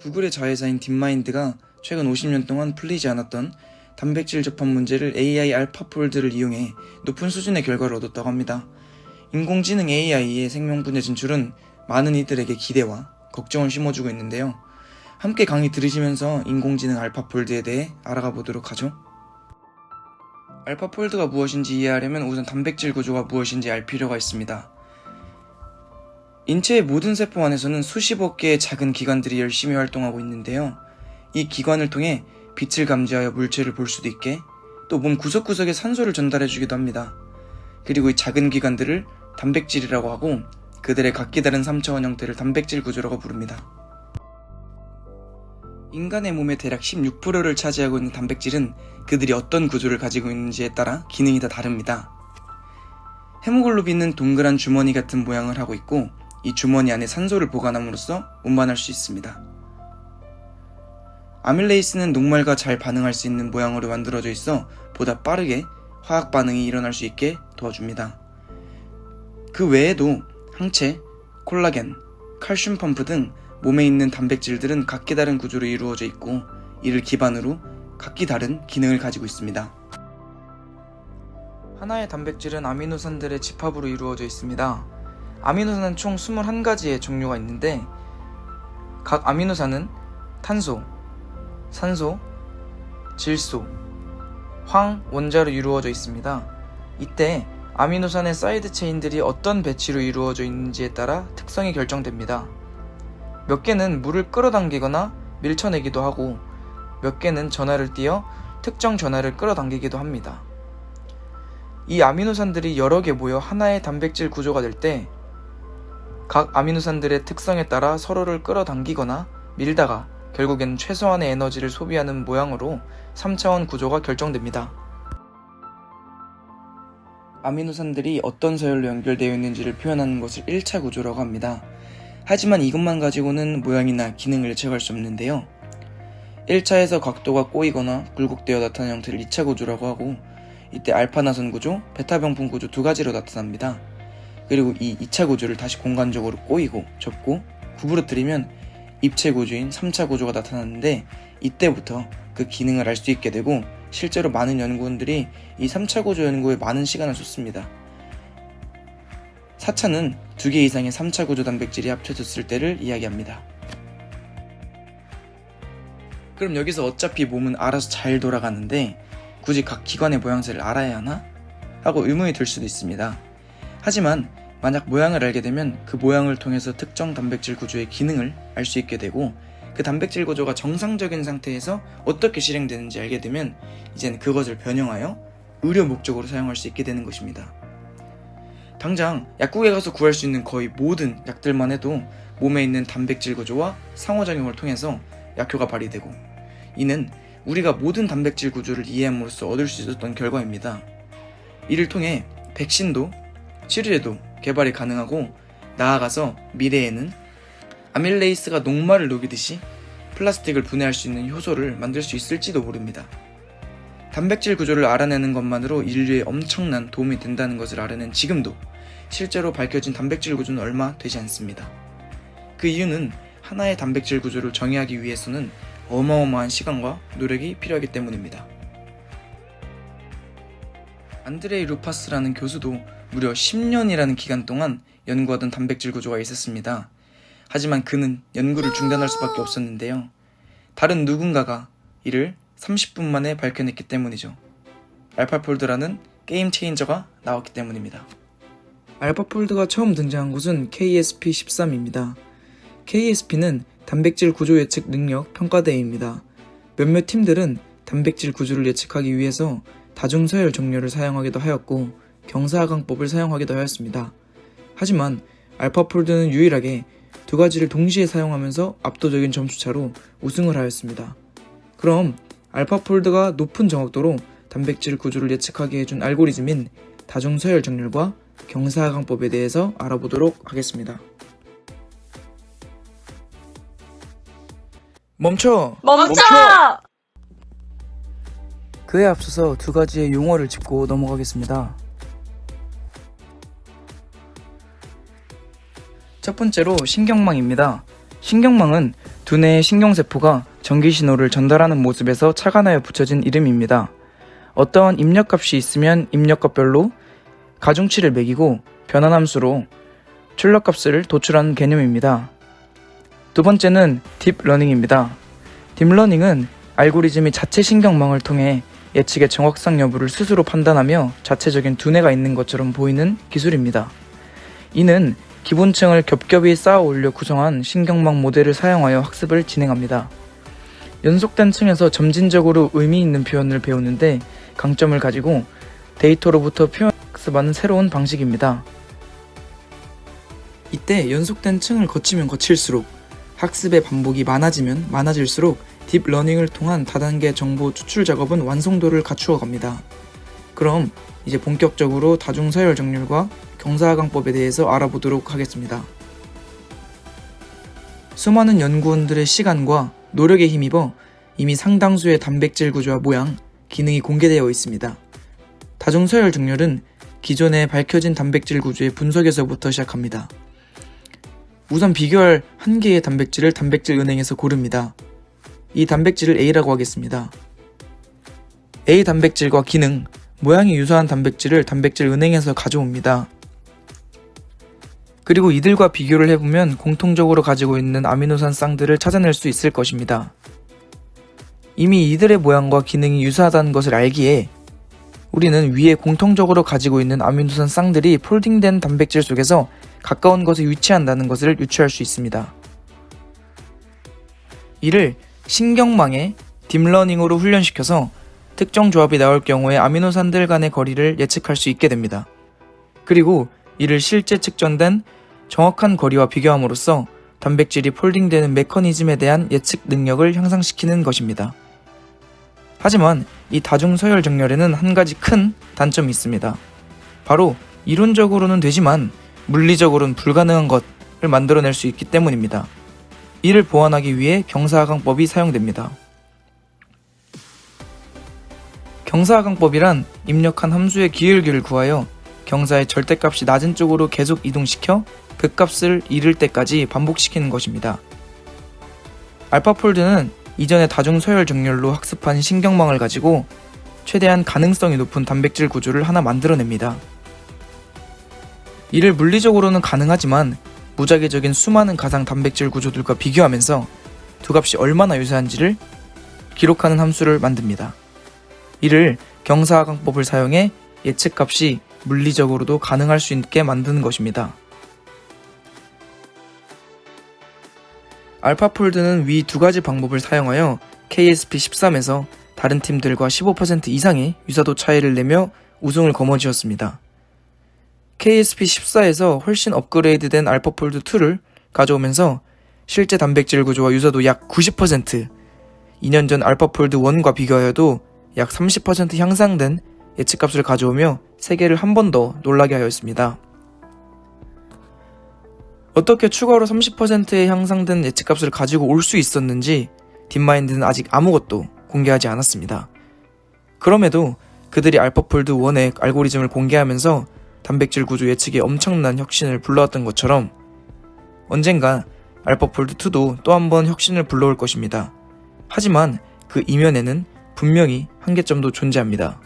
구글의 자회사인 딥마인드가 최근 50년 동안 풀리지 않았던 단백질 접합 문제를 AI 알파폴드를 이용해 높은 수준의 결과를 얻었다고 합니다. 인공지능 AI의 생명 분야 진출은 많은 이들에게 기대와 걱정을 심어주고 있는데요. 함께 강의 들으시면서 인공지능 알파폴드에 대해 알아가 보도록 하죠. 알파폴드가 무엇인지 이해하려면 우선 단백질 구조가 무엇인지 알 필요가 있습니다. 인체의 모든 세포 안에서는 수십억 개의 작은 기관들이 열심히 활동하고 있는데요. 이 기관을 통해 빛을 감지하여 물체를 볼 수도 있게 또 몸 구석구석에 산소를 전달해주기도 합니다. 그리고 이 작은 기관들을 단백질이라고 하고 그들의 각기 다른 3차원 형태를 단백질 구조라고 부릅니다. 인간의 몸의 대략 16%를 차지하고 있는 단백질은 그들이 어떤 구조를 가지고 있는지에 따라 기능이 다 다릅니다. 헤모글로빈은 동그란 주머니 같은 모양을 하고 있고 이 주머니 안에 산소를 보관함으로써 운반할 수 있습니다. 아밀레이스는 녹말과 잘 반응할 수 있는 모양으로 만들어져 있어 보다 빠르게 화학 반응이 일어날 수 있게 도와줍니다. 그 외에도 항체, 콜라겐, 칼슘 펌프 등 몸에 있는 단백질들은 각기 다른 구조로 이루어져 있고 이를 기반으로 각기 다른 기능을 가지고 있습니다. 하나의 단백질은 아미노산들의 집합으로 이루어져 있습니다. 아미노산은 총 21가지의 종류가 있는데 각 아미노산은 탄소, 산소, 질소, 황, 원자로 이루어져 있습니다. 이때 아미노산의 사이드 체인들이 어떤 배치로 이루어져 있는지에 따라 특성이 결정됩니다. 몇 개는 물을 끌어당기거나 밀쳐내기도 하고 몇 개는 전하를 띄어 특정 전하를 끌어당기기도 합니다. 이 아미노산들이 여러 개 모여 하나의 단백질 구조가 될 때 각 아미노산들의 특성에 따라 서로를 끌어당기거나 밀다가 결국엔 최소한의 에너지를 소비하는 모양으로 3차원 구조가 결정됩니다. 아미노산들이 어떤 서열로 연결되어 있는지를 표현하는 것을 1차 구조라고 합니다. 하지만 이것만 가지고는 모양이나 기능을 예측할 수 없는데요. 1차에서 각도가 꼬이거나 굴곡되어 나타나는 형태를 2차 구조라고 하고 이때 알파나선 구조, 베타병풍 구조 두 가지로 나타납니다. 그리고 이 2차 구조를 다시 공간적으로 꼬이고 접고 구부러뜨리면 입체 구조인 3차 구조가 나타나는데 이때부터 그 기능을 알 수 있게 되고 실제로 많은 연구원들이 이 3차 구조 연구에 많은 시간을 쏟습니다. 4차는 2개 이상의 3차 구조 단백질이 합쳐졌을 때를 이야기합니다. 그럼 여기서 어차피 몸은 알아서 잘 돌아가는데 굳이 각 기관의 모양새를 알아야 하나? 하고 의문이 들 수도 있습니다. 하지만 만약 모양을 알게 되면 그 모양을 통해서 특정 단백질 구조의 기능을 알 수 있게 되고 그 단백질 구조가 정상적인 상태에서 어떻게 실행되는지 알게 되면 이제는 그것을 변형하여 의료 목적으로 사용할 수 있게 되는 것입니다. 당장 약국에 가서 구할 수 있는 거의 모든 약들만 해도 몸에 있는 단백질 구조와 상호작용을 통해서 약효가 발휘되고 이는 우리가 모든 단백질 구조를 이해함으로써 얻을 수 있었던 결과입니다. 이를 통해 백신도 치료제도 개발이 가능하고 나아가서 미래에는 아밀레이스가 녹말을 녹이듯이 플라스틱을 분해할 수 있는 효소를 만들 수 있을지도 모릅니다. 단백질 구조를 알아내는 것만으로 인류에 엄청난 도움이 된다는 것을 알아낸 지금도 실제로 밝혀진 단백질 구조는 얼마 되지 않습니다. 그 이유는 하나의 단백질 구조를 정의하기 위해서는 어마어마한 시간과 노력이 필요하기 때문입니다. 안드레이 루파스라는 교수도 무려 10년이라는 기간 동안 연구하던 단백질 구조가 있었습니다. 하지만 그는 연구를 중단할 수밖에 없었는데요. 다른 누군가가 이를 30분 만에 밝혀냈기 때문이죠. 알파폴드라는 게임 체인저가 나왔기 때문입니다. 알파폴드가 처음 등장한 곳은 KSP13입니다. KSP는 단백질 구조 예측 능력 평가대회입니다. 몇몇 팀들은 단백질 구조를 예측하기 위해서 다중서열 정렬을 사용하기도 하였고 경사하강법을 사용하기도 하였습니다. 하지만 알파폴드는 유일하게 두 가지를 동시에 사용하면서 압도적인 점수차로 우승을 하였습니다. 그럼 알파폴드가 높은 정확도로 단백질 구조를 예측하게 해준 알고리즘인 다중서열 정렬과 경사하강법에 대해서 알아보도록 하겠습니다. 멈춰! 그에 앞서서 두 가지의 용어를 짚고 넘어가겠습니다. 첫 번째로 신경망입니다. 신경망은 두뇌의 신경세포가 전기신호를 전달하는 모습에서 착안하여 붙여진 이름입니다. 어떠한 입력값이 있으면 입력값별로 가중치를 매기고 변환함수로 출력값을 도출하는 개념입니다. 두 번째는 딥러닝입니다. 딥러닝은 알고리즘이 자체 신경망을 통해 예측의 정확성 여부를 스스로 판단하며 자체적인 두뇌가 있는 것처럼 보이는 기술입니다. 이는 기본층을 겹겹이 쌓아 올려 구성한 신경망 모델을 사용하여 학습을 진행합니다. 연속된 층에서 점진적으로 의미 있는 표현을 배우는데 강점을 가지고 데이터로부터 표현 학습하는 새로운 방식입니다. 이때 연속된 층을 거치면 거칠수록 학습의 반복이 많아지면 많아질수록 딥러닝을 통한 다단계 정보 추출 작업은 완성도를 갖추어 갑니다. 그럼 이제 본격적으로 다중서열 정렬과 경사하강법에 대해서 알아보도록 하겠습니다. 수많은 연구원들의 시간과 노력에 힘입어 이미 상당수의 단백질 구조와 모양, 기능이 공개되어 있습니다. 다중서열 정렬은 기존에 밝혀진 단백질 구조의 분석에서부터 시작합니다. 우선 비교할 한 개의 단백질을 단백질 은행에서 고릅니다. 이 단백질을 A라고 하겠습니다. A 단백질과 기능, 모양이 유사한 단백질을 단백질 은행에서 가져옵니다. 그리고 이들과 비교를 해보면 공통적으로 가지고 있는 아미노산 쌍들을 찾아낼 수 있을 것입니다. 이미 이들의 모양과 기능이 유사하다는 것을 알기에 우리는 위에 공통적으로 가지고 있는 아미노산 쌍들이 폴딩된 단백질 속에서 가까운 곳에 위치한다는 것을 유추할 수 있습니다. 이를 신경망에 딥러닝으로 훈련시켜서 특정 조합이 나올 경우에 아미노산들 간의 거리를 예측할 수 있게 됩니다. 그리고 이를 실제 측정된 정확한 거리와 비교함으로써 단백질이 폴딩되는 메커니즘에 대한 예측 능력을 향상시키는 것입니다. 하지만 이 다중서열 정렬에는 한 가지 큰 단점이 있습니다. 바로 이론적으로는 되지만 물리적으로는 불가능한 것을 만들어낼 수 있기 때문입니다. 이를 보완하기 위해 경사하강법이 사용됩니다. 경사하강법이란 입력한 함수의 기울기를 구하여 경사의 절대값이 낮은 쪽으로 계속 이동시켜 극값을 이룰 때까지 반복시키는 것입니다. 알파폴드는 이전의 다중서열 정렬로 학습한 신경망을 가지고 최대한 가능성이 높은 단백질 구조를 하나 만들어냅니다. 이를 물리적으로는 가능하지만 무작위적인 수많은 가상 단백질 구조들과 비교하면서 두 값이 얼마나 유사한지를 기록하는 함수를 만듭니다. 이를 경사하강법을 사용해 예측값이 물리적으로도 가능할 수 있게 만드는 것입니다. 알파폴드는 위 두 가지 방법을 사용하여 KSP13에서 다른 팀들과 15% 이상의 유사도 차이를 내며 우승을 거머쥐었습니다. KSP14에서 훨씬 업그레이드된 알파폴드2를 가져오면서 실제 단백질 구조와 유사도 약 90%, 2년 전 알파폴드1과 비교하여도 약 30% 향상된 예측값을 가져오며 세계를 한 번 더 놀라게 하였습니다. 어떻게 추가로 30%의 향상된 예측값을 가지고 올 수 있었는지 딥마인드는 아직 아무것도 공개하지 않았습니다. 그럼에도 그들이 알파폴드1의 알고리즘을 공개하면서 단백질 구조 예측에 엄청난 혁신을 불러왔던 것처럼 언젠가 알파폴드2도 또 한 번 혁신을 불러올 것입니다. 하지만 그 이면에는 분명히 한계점도 존재합니다.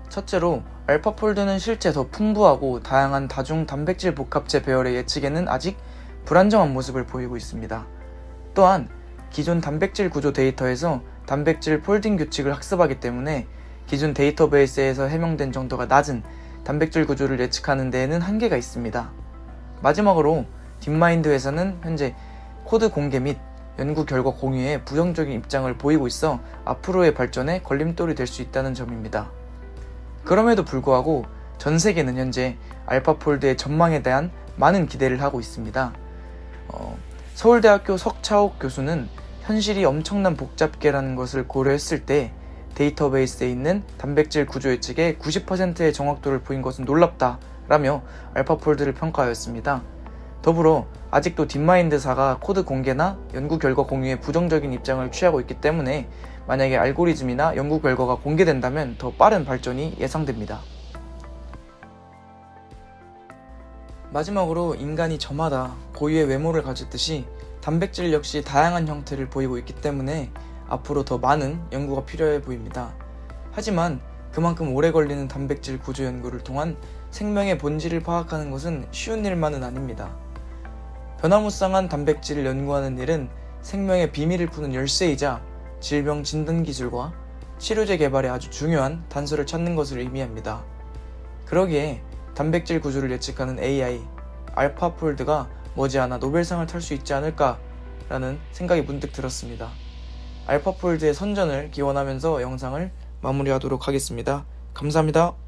첫째로 알파폴드는 실제 더 풍부하고 다양한 다중 단백질 복합체 배열의 예측에는 아직 불안정한 모습을 보이고 있습니다. 또한 기존 단백질 구조 데이터에서 단백질 폴딩 규칙을 학습하기 때문에 기존 데이터베이스에서 해명된 정도가 낮은 단백질 구조를 예측하는 데에는 한계가 있습니다. 마지막으로 딥마인드 회사는 현재 코드 공개 및 연구 결과 공유에 부정적인 입장을 보이고 있어 앞으로의 발전에 걸림돌이 될 수 있다는 점입니다. 그럼에도 불구하고 전 세계는 현재 알파폴드의 전망에 대한 많은 기대를 하고 있습니다. 서울대학교 석차옥 교수는 현실이 엄청난 복잡계라는 것을 고려했을 때 데이터베이스에 있는 단백질 구조 예측에 90%의 정확도를 보인 것은 놀랍다라며 알파폴드를 평가하였습니다. 더불어 아직도 딥마인드사가 코드 공개나 연구 결과 공유에 부정적인 입장을 취하고 있기 때문에 만약에 알고리즘이나 연구 결과가 공개된다면 더 빠른 발전이 예상됩니다. 마지막으로 인간이 저마다 고유의 외모를 가졌듯이 단백질 역시 다양한 형태를 보이고 있기 때문에 앞으로 더 많은 연구가 필요해 보입니다. 하지만 그만큼 오래 걸리는 단백질 구조 연구를 통한 생명의 본질을 파악하는 것은 쉬운 일만은 아닙니다. 변화무쌍한 단백질을 연구하는 일은 생명의 비밀을 푸는 열쇠이자 질병 진단 기술과 치료제 개발에 아주 중요한 단서를 찾는 것을 의미합니다. 그러기에 단백질 구조를 예측하는 AI, 알파폴드가 머지않아 노벨상을 탈 수 있지 않을까라는 생각이 문득 들었습니다. 알파폴드의 선전을 기원하면서 영상을 마무리하도록 하겠습니다. 감사합니다.